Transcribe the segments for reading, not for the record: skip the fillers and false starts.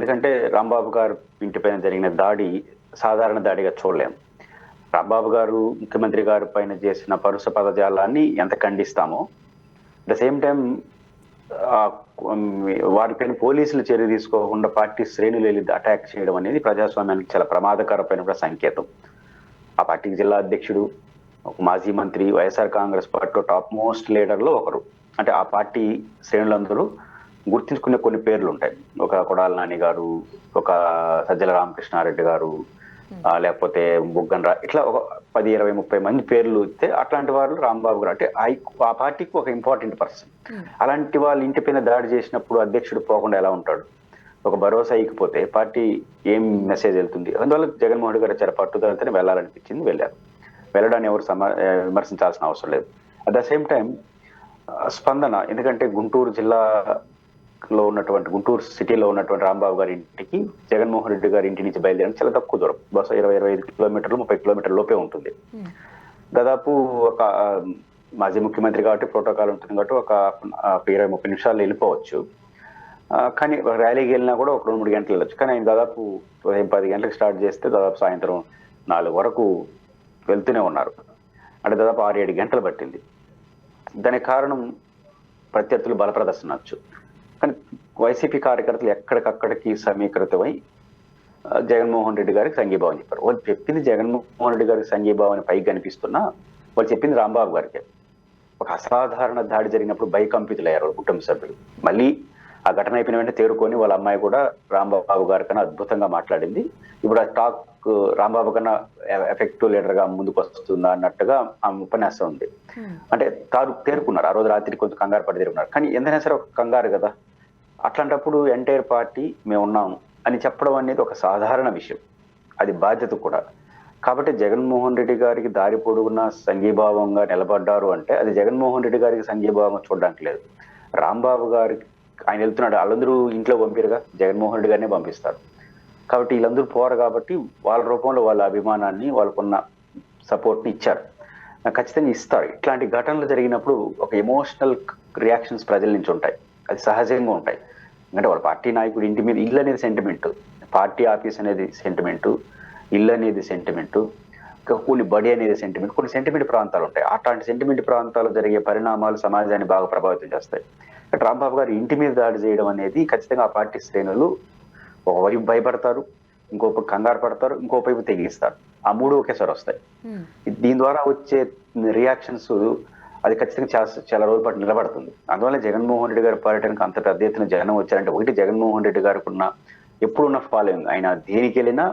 ఎందుకంటే రాంబాబు గారు ఇంటిపైన జరిగిన దాడి సాధారణ దాడిగా చూడలేము. రాంబాబు గారు ముఖ్యమంత్రి గారి పైన చేసిన పరుష పదజాలాన్ని ఎంత ఖండిస్తామో, అట్ ద సేమ్ టైం వారిపైన పోలీసులు చర్య తీసుకోకుండా పార్టీ శ్రేణులు వెళ్ళి అటాక్ చేయడం అనేది ప్రజాస్వామ్యానికి చాలా ప్రమాదకరమైన సంకేతం. ఆ పార్టీకి జిల్లా అధ్యక్షుడు, ఒక మాజీ మంత్రి, వైఎస్ఆర్ కాంగ్రెస్ పార్టీలో టాప్ మోస్ట్ లీడర్లో ఒకరు. అంటే ఆ పార్టీ శ్రేణులందరూ గుర్తించుకునే కొన్ని పేర్లు ఉంటాయి. ఒక కొడాల నాని గారు, ఒక సజ్జల రామకృష్ణారెడ్డి గారు, లేకపోతే బుగ్గన్ రా, ఇట్లా ఒక 10, 20, 30 మంది పేర్లు ఇస్తే అట్లాంటి వాళ్ళు రాంబాబు గారు అంటే ఆ పార్టీకి ఒక ఇంపార్టెంట్ పర్సన్. అలాంటి వాళ్ళ ఇంటిపైన దాడి చేసినప్పుడు అధ్యక్షుడు పోకుండా ఎలా ఉంటాడు? ఒక భరోసా ఇకపోతే పార్టీ ఏం మెసేజ్ వెళ్తుంది? అందువల్ల జగన్మోహన్ రెడ్డి గారు చాలా పట్టుదలతోనే వెళ్ళాలనిపించింది, వెళ్ళారు. వెళ్ళడాన్ని ఎవరు విమర్శించాల్సిన అవసరం లేదు. అట్ ద సేమ్ టైం స్పందన, ఎందుకంటే గుంటూరు జిల్లాలో ఉన్నటువంటి, గుంటూరు సిటీలో ఉన్నటువంటి రాంబాబు గారి ఇంటికి జగన్మోహన్ రెడ్డి గారి ఇంటి నుంచి బయలుదేరడం చాలా తక్కువ దూరం, బహుశా 20-25 కిలోమీటర్లు, 30 కిలోమీటర్ల లోపే ఉంటుంది. దాదాపు ఒక మాజీ ముఖ్యమంత్రి కాబట్టి ప్రోటోకాల్ ఉంటుంది కాబట్టి ఒక 20-30 నిమిషాల్లో వెళ్ళిపోవచ్చు. కానీ ర్యాలీకి వెళ్ళినా కూడా ఒక 2-3 గంటలు వెళ్ళొచ్చు. కానీ ఆయన దాదాపు 10 గంటలకు స్టార్ట్ చేస్తే దాదాపు సాయంత్రం 4 వరకు వెళ్తూనే ఉన్నారు. అంటే దాదాపు 6-7 గంటలు పట్టింది. దానికి కారణం ప్రత్యర్థులు బల ప్రదర్శనవచ్చు. కానీ వైసీపీ కార్యకర్తలు ఎక్కడికక్కడికి సమీకృతమై జగన్మోహన్ రెడ్డి గారికి సంఘీభావం చెప్పారు. వాళ్ళు చెప్పింది జగన్మోహన్ రెడ్డి గారికి సంఘీభావం అని పైకి కనిపిస్తున్నా వాళ్ళు చెప్పింది రాంబాబు గారికి. ఒక అసాధారణ దాడి జరిగినప్పుడు భయకంపితులయ్యారు వాళ్ళ కుటుంబ సభ్యులు. మళ్ళీ ఆ ఘటన అయిపోయిన వెంటనే తేరుకొని వాళ్ళ అమ్మాయి కూడా రాంబాబు గారి కన్నా అద్భుతంగా మాట్లాడింది. ఇప్పుడు ఆ టాక్ రాంబాబు కన్నా ఎఫెక్టివ్ లీడర్ గా ముందుకు వస్తుందా అన్నట్టుగా ఆ ఉపన్యాసం ఉంది. అంటే తేరుకున్నారు. ఆ రోజు రాత్రి కొంచెం కంగారు పడి తేరుకున్నారు. కానీ ఎంతైనా సరే ఒక కంగారు కదా. అట్లాంటప్పుడు ఎంటైర్ పార్టీ మేము ఉన్నాము అని చెప్పడం అనేది ఒక సాధారణ విషయం, అది బాధ్యత కూడా. కాబట్టి జగన్మోహన్ రెడ్డి గారికి దారి పొడుగున సంఘీభావంగా నిలబడ్డారు అంటే అది జగన్మోహన్ రెడ్డి గారికి సంఘీభావం చూడడానికి లేదు. రాంబాబు గారికి ఆయన వెళ్తున్నాడు, వాళ్ళందరూ ఇంట్లో పంపిరుగా, జగన్మోహన్ రెడ్డి గారినే పంపిస్తారు. కాబట్టి వీళ్ళందరూ పోరు కాబట్టి వాళ్ళ రూపంలో వాళ్ళ అభిమానాన్ని, వాళ్ళకున్న సపోర్ట్ని ఇచ్చారు, ఖచ్చితంగా ఇస్తారు. ఇట్లాంటి ఘటనలు జరిగినప్పుడు ఒక ఎమోషనల్ రియాక్షన్స్ ప్రజల నుంచి ఉంటాయి, అది సహజంగా ఉంటాయి. ఎందుకంటే వాళ్ళ పార్టీ నాయకుడు ఇంటి మీద ఇల్లు అనేది సెంటిమెంటు, పార్టీ ఆఫీస్ అనేది సెంటిమెంటు, ఇల్లు అనేది సెంటిమెంటు, కొన్ని బడి అనేది సెంటిమెంట్, కొన్ని సెంటిమెంట్ ప్రాంతాలు ఉంటాయి. అట్లాంటి సెంటిమెంట్ ప్రాంతాలు జరిగే పరిణామాలు సమాజాన్ని బాగా ప్రభావితం చేస్తాయి. రాంబాబు గారు ఇంటి మీద దాడి చేయడం అనేది ఖచ్చితంగా ఆ పార్టీ శ్రేణులు ఒకవైపు భయపడతారు, ఇంకోవైపు కంగారు పడతారు, ఇంకోవైపు తెగిస్తారు. ఆ మూడు ఒకేసారి వస్తాయి. దీని ద్వారా వచ్చే రియాక్షన్స్ అది ఖచ్చితంగా చాలా రోజుల పాటు నిలబడుతుంది. అందువల్ల జగన్మోహన్ రెడ్డి గారి పర్యటనకు అంత పెద్ద ఎత్తున జనం వచ్చారంటే ఒకటి జగన్మోహన్ రెడ్డి గారికి ఉన్న ఎప్పుడున్న ఫాలోయింగ్, ఆయన దేనికి వెళ్ళినా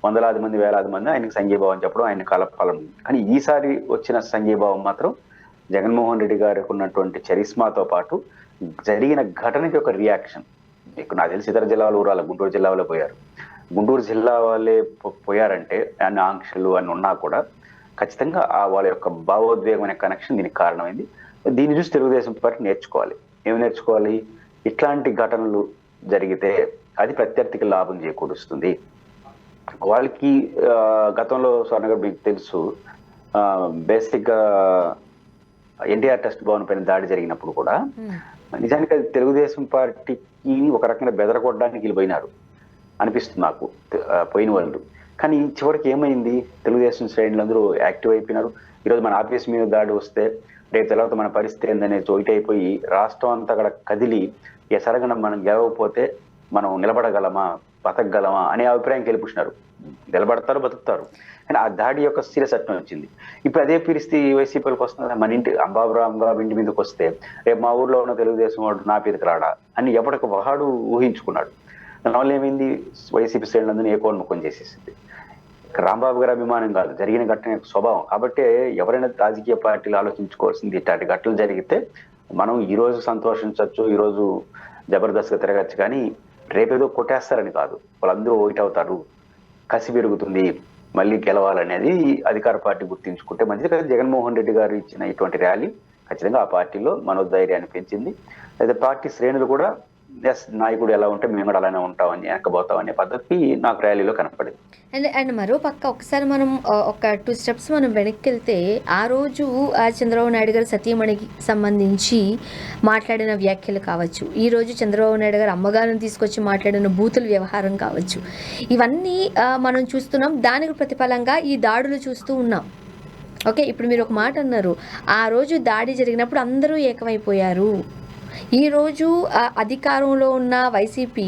వందలాది మంది, వేలాది మంది ఆయనకు సంఘీభావం చెప్పడం, ఆయన కలపాలను. కానీ ఈసారి వచ్చిన సంఘీభావం మాత్రం జగన్మోహన్ రెడ్డి గారికి ఉన్నటువంటి చరిస్మాతో పాటు జరిగిన ఘటనకి ఒక రియాక్షన్. ఇప్పుడు నాకు తెలిసి ఇతర జిల్లాల ఊరాల గుంటూరు జిల్లా వాళ్ళే పోయారు. గుంటూరు జిల్లా వాళ్ళే పోయారంటే అన్ని ఆంక్షలు అని ఉన్నా కూడా ఖచ్చితంగా వాళ్ళ యొక్క భావోద్వేగం అనే కనెక్షన్ దీనికి కారణమైంది. దీన్ని చూసి తెలుగుదేశం పార్టీ నేర్చుకోవాలి. ఏమి నేర్చుకోవాలి? ఇట్లాంటి ఘటనలు జరిగితే అది ప్రత్యర్థికి లాభం చేకూరుస్తుంది. వాళ్ళకి గతంలో స్వర్ణ గారు మీకు తెలుసు, బేసిక్ గా ఎన్టీఆర్ ట్రస్ట్ భవన్ పైన దాడి జరిగినప్పుడు కూడా నిజానికి అది తెలుగుదేశం పార్టీకి ఒక రకంగా బెదరగొట్టడానికి వీళ్ళు పోయినారు అనిపిస్తుంది నాకు, పోయిన వాళ్ళు. కానీ చివరికి ఏమైంది? తెలుగుదేశం శ్రేణులందరూ యాక్టివ్ అయిపోయినారు. ఈరోజు మన ఆఫీస్ మీద దాడి వస్తే రేపు తర్వాత మన పరిస్థితి ఏందనే చోటైపోయి రాష్ట్రం అంతా అక్కడ కదిలి సరగన మనం గెలవకపోతే మనం నిలబడగలమా, బతకగలమా అనే అభిప్రాయం గెలిపిస్తున్నారు. నిలబడతారు, బతుకుతారు. కానీ ఆ దాడి యొక్క సీరియస్ అర్థం వచ్చింది. ఇప్పుడు అదే పరిస్థితి వైసీపీలకు వస్తుంది. మన ఇంటి రాంబాబు ఇంటి మీదకి వస్తే రేపు మా ఊర్లో ఉన్న తెలుగుదేశం వాడు నా మీదకి రాడా అని ఎవరికి వాడు ఊహించుకున్నాడు. దానివల్ల ఏమైంది? వైసీపీ శ్రేణులందరినీ ఏకోన్ముఖం చేసేసింది. రాంబాబు గారి అభిమానం కాదు, జరిగిన ఘటన యొక్క స్వభావం. కాబట్టి ఎవరైనా రాజకీయ పార్టీలు ఆలోచించుకోవాల్సింది, ఇట్లాంటి ఘటనలు జరిగితే మనం ఈ రోజు సంతోషించవచ్చు, ఈ రోజు జబర్దస్త్గా తిరగచ్చు, కానీ రేపేదో కొట్టేస్తారని కాదు. వాళ్ళందరూ ఒకటి అవుతారు, కసి పెరుగుతుంది, మళ్ళీ గెలవాలనేది అధికార పార్టీ గుర్తించుకుంటే మంచిది. కదా జగన్మోహన్ రెడ్డి గారు ఇచ్చిన ఇటువంటి ర్యాలీ ఖచ్చితంగా ఆ పార్టీలో మనోధైర్యాన్ని పెంచింది. అయితే పార్టీ శ్రేణులు కూడా ఎస్ నాయకుడు ఎలా ఉంటే మేము కూడా అలానే ఉంటామని వెనకపోతాం అనే పద్ధతి నాకు ర్యాలీలో కనపడింది. అండ్ అండ్ మరో పక్క ఒకసారి మనం ఒక 2 స్టెప్స్ మనం వెనక్కి వెళ్తే ఆ రోజు చంద్రబాబు నాయుడు గారు సతీమణికి సంబంధించి మాట్లాడిన వ్యాఖ్యలు కావచ్చు, ఈరోజు చంద్రబాబు నాయుడు గారు అమ్మగారిని తీసుకొచ్చి మాట్లాడిన బూతుల వ్యవహారం కావచ్చు, ఇవన్నీ మనం చూస్తున్నాం. దానికి ప్రతిఫలంగా ఈ దాడులు చూస్తూ ఉన్నాం. ఓకే, ఇప్పుడు మీరు ఒక మాట అన్నారు, ఆ రోజు దాడి జరిగినప్పుడు అందరూ ఏకమైపోయారు. ఈరోజు అధికారంలో ఉన్న వైసీపీ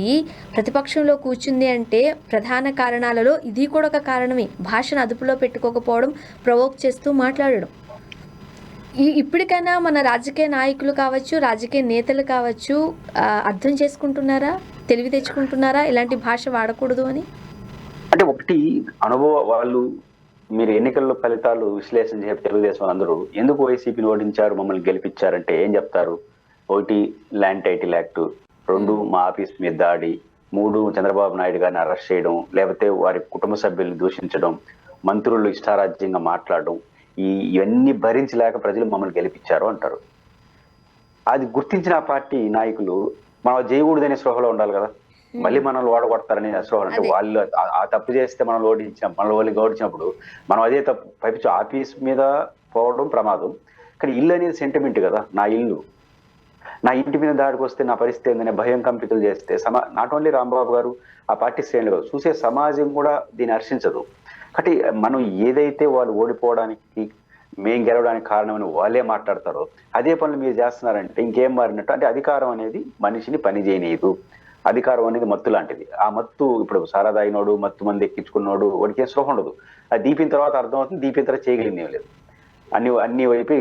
ప్రతిపక్షంలో కూర్చుంది అంటే ప్రధాన కారణాలలో ఇది కూడా ఒక కారణమే. భాషను అదుపులో పెట్టుకోకపోవడం, ప్రవోక్ చేస్తూ మాట్లాడడం. ఇప్పటికైనా మన రాజకీయ నాయకులు కావచ్చు, రాజకీయ నేతలు కావచ్చు అర్థం చేసుకుంటున్నారా, తెలివి తెచ్చుకుంటున్నారా ఇలాంటి భాష వాడకూడదు అని? అంటే ఒకటి వాళ్ళు మీరు ఎన్నికల్లో ఫలితాలు విశ్లేషణ చేసి తెలుగుదేశం అందరూ ఎందుకు వైసీపీని ఓడించారు, మమ్మల్ని గెలిపించారంటే ఏం చెప్తారు? 1 ల్యాండ్ టైటిల్ యాక్ట్, 2 మా ఆఫీస్ మీద దాడి, 3 చంద్రబాబు నాయుడు గారిని అరెస్ట్ చేయడం, లేకపోతే వారి కుటుంబ సభ్యుల్ని దూషించడం, మంత్రులు ఇష్టారాజ్యంగా మాట్లాడడం, ఇవన్నీ భరించలేక ప్రజలు మమ్మల్ని గెలిపించారు అంటారు. అది గుర్తించిన పార్టీ నాయకులు మనం చేయకూడదనే స్పృహలో ఉండాలి కదా. మళ్ళీ మనల్ని ఓడగొడతారని స్పృహ. అంటే వాళ్ళు ఆ తప్పు చేస్తే మనం ఓడించినప్పుడు మనం అదే తప్పు పైపించి ఆఫీస్ మీద పోవడం ప్రమాదం. కానీ ఇల్లు అనేది సెంటిమెంట్ కదా. నా ఇల్లు, నా ఇంటి మీద దాడికి వస్తే నా పరిస్థితి ఏందనే భయం కంపితులు చేస్తే నాట్ ఓన్లీ రాంబాబు గారు ఆ పార్టీ శ్రేణులు కాదు, చూసే సమాజం కూడా దీన్ని హర్షించదు. కాబట్టి మనం ఏదైతే వాళ్ళు ఓడిపోవడానికి మేం గెలవడానికి కారణమని వాళ్ళే మాట్లాడతారో అదే పనులు మీరు చేస్తున్నారంటే ఇంకేం మారినట్టు. అంటే అధికారం అనేది మనిషిని పని చేయనీయదు. అధికారం అనేది మత్తు లాంటిది. ఆ మత్తు ఇప్పుడు సారా తాగినోడు, మత్తు మంది ఎక్కించుకున్నాడు, వాడికి ఏం స్పృహ ఉండదు. అది దీపిన తర్వాత అర్థమవుతుంది, దీపిన తర్వాత చేయగలిగింది ఏం లేదు. అన్ని వైపు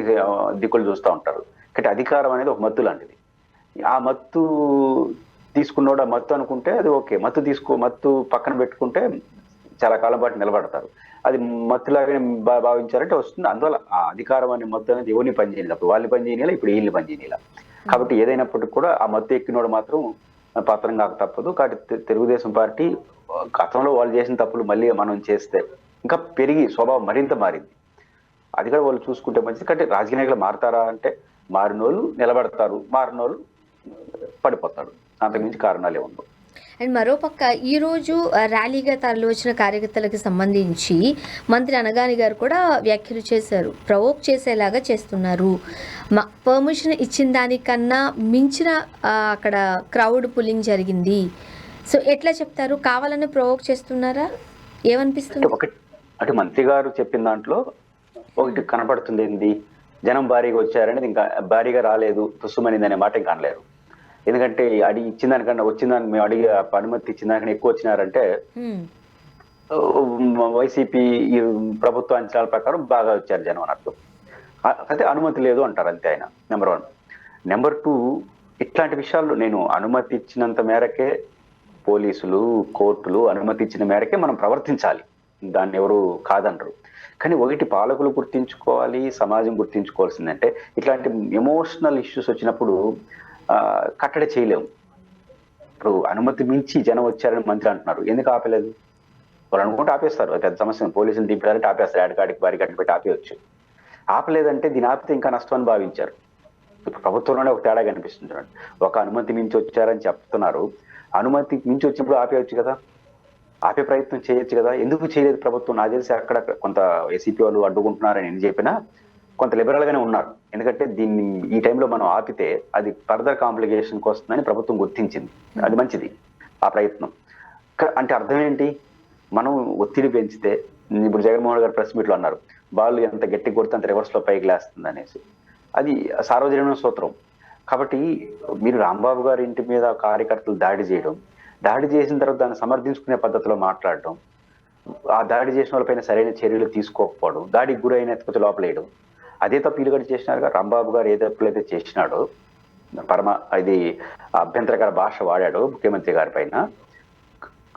దిక్కులు చూస్తూ ఉంటారు. కాబట్టి అధికారం అనేది ఒక మత్తు లాంటిది. ఆ మత్తు తీసుకున్నాడు, ఆ మత్తు అనుకుంటే అది ఓకే. మత్తు పక్కన పెట్టుకుంటే చాలా కాలం పాటు నిలబడతారు. అది మత్తులాగానే భావించారంటే వస్తుంది. అందువల్ల ఆ అధికారం అనే మత్తు అనేది ఎవరిని పనిచేయలేదు. అప్పుడు వాళ్ళు పనిచేయనిలా, ఇప్పుడు వీళ్ళని పనిచేయనిలా. కాబట్టి ఏదైనప్పటికీ కూడా ఆ మత్తు ఎక్కినోడు మాత్రం పాత్రం కాక తప్పదు. కాబట్టి తెలుగుదేశం పార్టీ గతంలో వాళ్ళు చేసిన తప్పులు మళ్ళీ మనం చేస్తే ఇంకా పెరిగి స్వభావం మరింత మారింది. అది కూడా వాళ్ళు చూసుకుంటే మంచిది. కాబట్టి రాజకీయ నాయకులు మారుతారా అంటే మారినోళ్ళు నిలబడతారు, మారినోళ్ళు పడిపోతారు. అంతకుమించి కారణాలే ఉండవు. అండ్ మరోపక్క ఈరోజు ర్యాలీగా తరలి వచ్చిన కార్యకర్తలకు సంబంధించి మంత్రి అనగాని గారు కూడా వ్యాఖ్యలు చేశారు. ప్రవోక్ చేసేలాగా చేస్తున్నారు, పర్మిషన్ ఇచ్చిన దానికన్నా మించిన అక్కడ క్రౌడ్ పుల్లింగ్ జరిగింది. సో ఎట్లా చెప్తారు? కావాలని ప్రవోక్ చేస్తున్నారా? ఏమనిపిస్తుంది? అంటే మంత్రి గారు చెప్పిన దాంట్లో ఒకటి కనపడుతుంది. ఏంది, జనం భారీగా వచ్చారనేది ఇంకా భారీగా రాలేదు, తుస్సుమనింది అనే మాట ఇంకా అనలేరు. ఎందుకంటే ఇచ్చిన దానికన్నా వచ్చిందాన్ని మేము అడిగి అనుమతి ఇచ్చిన దానికన్నా ఎక్కువ వచ్చినారంటే వైసీపీ ప్రభుత్వ అంచనాల ప్రకారం బాగా వచ్చారు జనం అని అర్థం. అయితే అనుమతి లేదు అంటారు అంతే ఆయన. నెంబర్ 1. నెంబర్ 2, ఇట్లాంటి విషయాల్లో నేను అనుమతి ఇచ్చినంత మేరకే, పోలీసులు కోర్టులు అనుమతి ఇచ్చిన మేరకే మనం ప్రవర్తించాలి, దాన్ని ఎవరు కాదనరు. కానీ ఒకటి పాలకులు గుర్తించుకోవాలి, సమాజం గుర్తించుకోవాల్సిందంటే ఇట్లాంటి ఎమోషనల్ ఇష్యూస్ వచ్చినప్పుడు కట్టడి చేయలేము. ఇప్పుడు అనుమతి మించి జనం వచ్చారని మంత్రి అంటున్నారు, ఎందుకు ఆపలేదు? వాళ్ళు అనుకుంటే ఆపేస్తారు, పెద్ద సమస్య. పోలీసులు దింపారంటే ఆపేస్తారు, ఏడకాడికి బారి కట్టి పెట్టి ఆపేయచ్చు. ఆపలేదంటే దీని ఆపితే ఇంకా నష్టం అని భావించారు. ఇప్పుడు ప్రభుత్వంలోనే ఒక తేడా కనిపిస్తుంది. ఒక అనుమతి మించి వచ్చారని చెప్తున్నారు, అనుమతి మించి వచ్చినప్పుడు ఆపేయచ్చు కదా, ఆపే ప్రయత్నం చేయొచ్చు కదా. ఎందుకు చేయలేదు ప్రభుత్వం? నాకు తెలిసి అక్కడ కొంత వైసీపీ వాళ్ళు అడ్డుకుంటున్నారని నేను చెప్పినా కొంత లిబరల్ గానే ఉన్నారు. ఎందుకంటే దీన్ని ఈ టైంలో మనం ఆపితే అది ఫర్దర్ కాంప్లికేషన్కి వస్తుందని ప్రభుత్వం గుర్తించింది. అది మంచిది ఆ ప్రయత్నం. అంటే అర్థం ఏంటి? మనం ఒత్తిడి పెంచితే, ఇప్పుడు జగన్మోహన్ గారు ప్రెస్ మీట్లో అన్నారు, బాల్ ఎంత గట్టి కొడితే అంత రివర్స్ లో పైకి లేస్తుంది అనేసి. అది సార్వజనీన సూత్రం. కాబట్టి మీరు రాంబాబు గారి ఇంటి మీద కార్యకర్తలు దాడి చేసిన తర్వాత దాన్ని సమర్థించుకునే పద్ధతిలో మాట్లాడడం, ఆ దాడి చేసిన వాళ్ళపైన సరైన చర్యలు తీసుకోకపోవడం, దాడికి గురైన ఎత్తుకొచ్చి లోపలేయడం, అదే తప్పు ఇలుగడి చేసినారుగా. రాంబాబు గారు ఏ తప్పులైతే చేసినాడో, ఇది అభ్యంతరకర భాష వాడాడో ముఖ్యమంత్రి గారి పైన,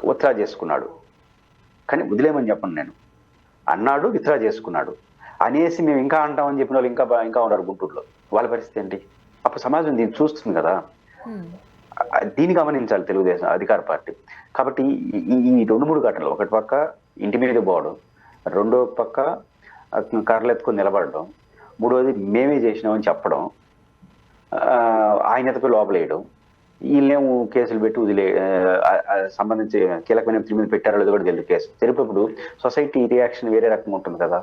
విత్డ్రా చేసుకున్నాడు. కానీ వదిలేమని చెప్పను నేను, అన్నాడు, విత్డ్రా చేసుకున్నాడు అనేసి మేము ఇంకా అంటామని చెప్పిన వాళ్ళు ఇంకా ఉన్నారు గుంటూరులో. వాళ్ళ పరిస్థితి ఏంటి? అప్పుడు సమాజం దీన్ని చూస్తుంది కదా. దీన్ని గమనించాలి తెలుగుదేశం అధికార పార్టీ. కాబట్టి ఈ 2-3 ఘటనలు, ఒకటి పక్క ఇంటి మీద పోవడం, రెండో పక్క కర్రలు ఎత్తుకొని నిలబడడం, మూడోది మేమే చేసినామని చెప్పడం, ఆయన ఎత్తుకు లోపలేయడం, వీళ్ళేమో కేసులు పెట్టి సంబంధించి కీలకమైన వ్యక్తుల మీద పెట్టారో లేదో కూడా తెలియదు కేసు తెలిపినప్పుడు సొసైటీ రియాక్షన్ వేరే రకంగా ఉంటుంది కదా.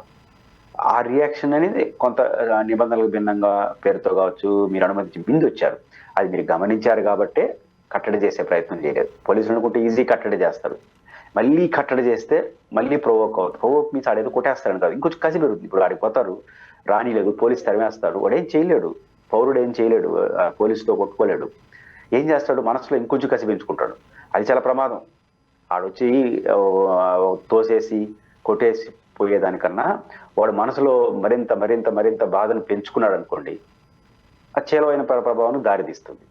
ఆ రియాక్షన్ అనేది కొంత నిబంధనలకు భిన్నంగా పేరుతో కావచ్చు మీరు అనుమతించి బిందు వచ్చారు, అది మీరు గమనించారు కాబట్టే కట్టడి చేసే ప్రయత్నం చేయలేదు. పోలీసులు అనుకుంటే ఈజీ కట్టడి చేస్తారు, మళ్ళీ కట్టడి చేస్తే మళ్ళీ ప్రొవోక్ అవుతుంది. ప్రొవోక్ మీన్స్ ఆడేదో కొట్టేస్తారని కాదు, ఇంకొంచెం కసి పెరుగుతుంది. ఇప్పుడు ఆడికి పోతారు, రానిలేదు, పోలీసు తరిమేస్తాడు, వాడేం చేయలేడు, పౌరుడు ఏం చేయలేడు, పోలీసుతో కొట్టుకోలేడు. ఏం చేస్తాడు, మనసులో ఇంకొంచెం కసి పెంచుకుంటాడు. అది చాలా ప్రమాదం. ఆడొచ్చి తోసేసి కొట్టేసి పోయేదానికన్నా వాడు మనసులో మరింత మరింత మరింత బాధను పెంచుకున్నాడు అనుకోండి, ఆ చీలమైన ప్రభావానికి దారితీస్తుంది.